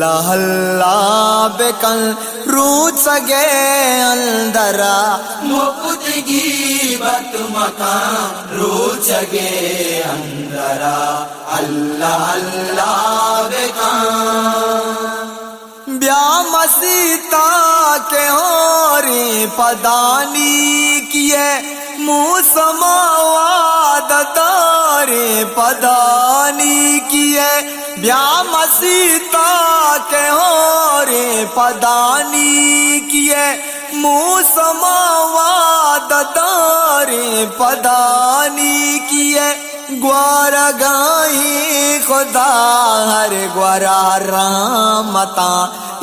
اللہ اللہ بکن روچگے اندرا مپتگی بت مکان روچگے اندرا اللہ اللہ بکن بیا مسیتا کے ہوری پدانی کیے موسماواد داری پدانی کیے بیا مسیتا کے ہوری پدانی کیے موسماواد داری پدانی کیے گوارا گائی خدا ہر گوارا رحمتا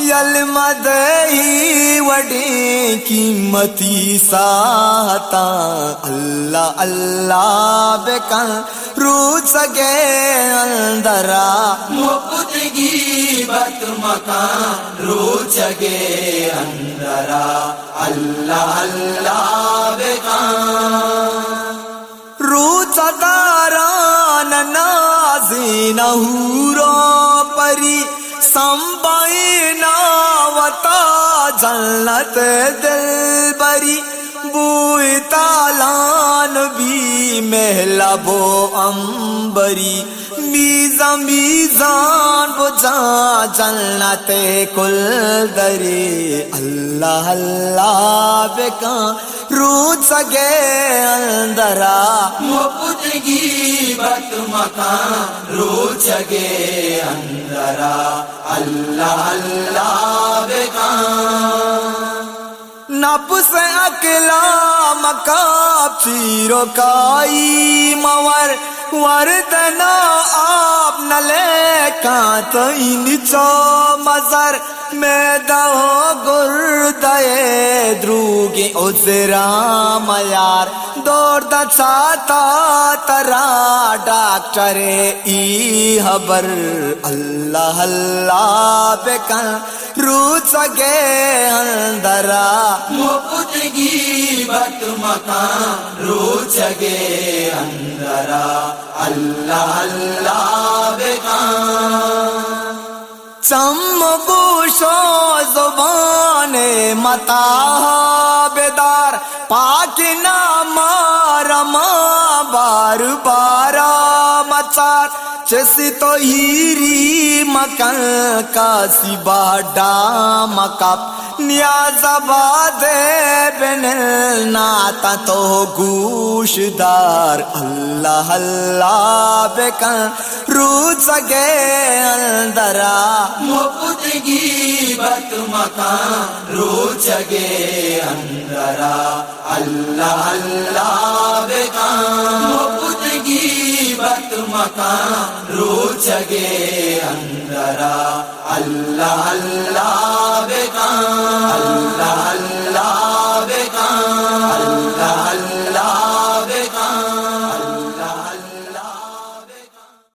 یلمد ہی وڈی قیمتی ساتا اللہ اللہ بکن روچگے اندرا مپتگی بت مکان روچگے اندرا اللہ اللہ بکن روچ داران نازین حورا پری سمبائینا وطا جنت دل بری بوئی تالان بھی محلب و امبری میزان میزان بجا جنت کل دری اللہ اللہ بکن روچگے اندرا مپتگی بت مکان روچگے اندرا اللہ اللہ بکن نفس اکلام کا پھیرو کائی مور وردنا آپ نلے کانتئی نچو مزر میدہ گردے دروگی عذرام یار دور دا چاہتا ترا ڈاکٹر ای حبر اللہ اللہ بکن روچگے اندرا مپتگی بت مکان روچگے اندرا اللہ اللہ بکن چم بوشو زبان متا بیدار پاک نامار ماں بار بارا مچار چسی تو ہیری مکن کا سبا ڈام کپ نیاز بادے بن ناتا تو گوش دار اللہ اللہ بکن روچگے اندرا مپتگی بت مکان روچگے اندرا اللہ اللہ بکن مپتگی بت مکان روچگے اندرا اللہ اللہ بکن اللہ اللہ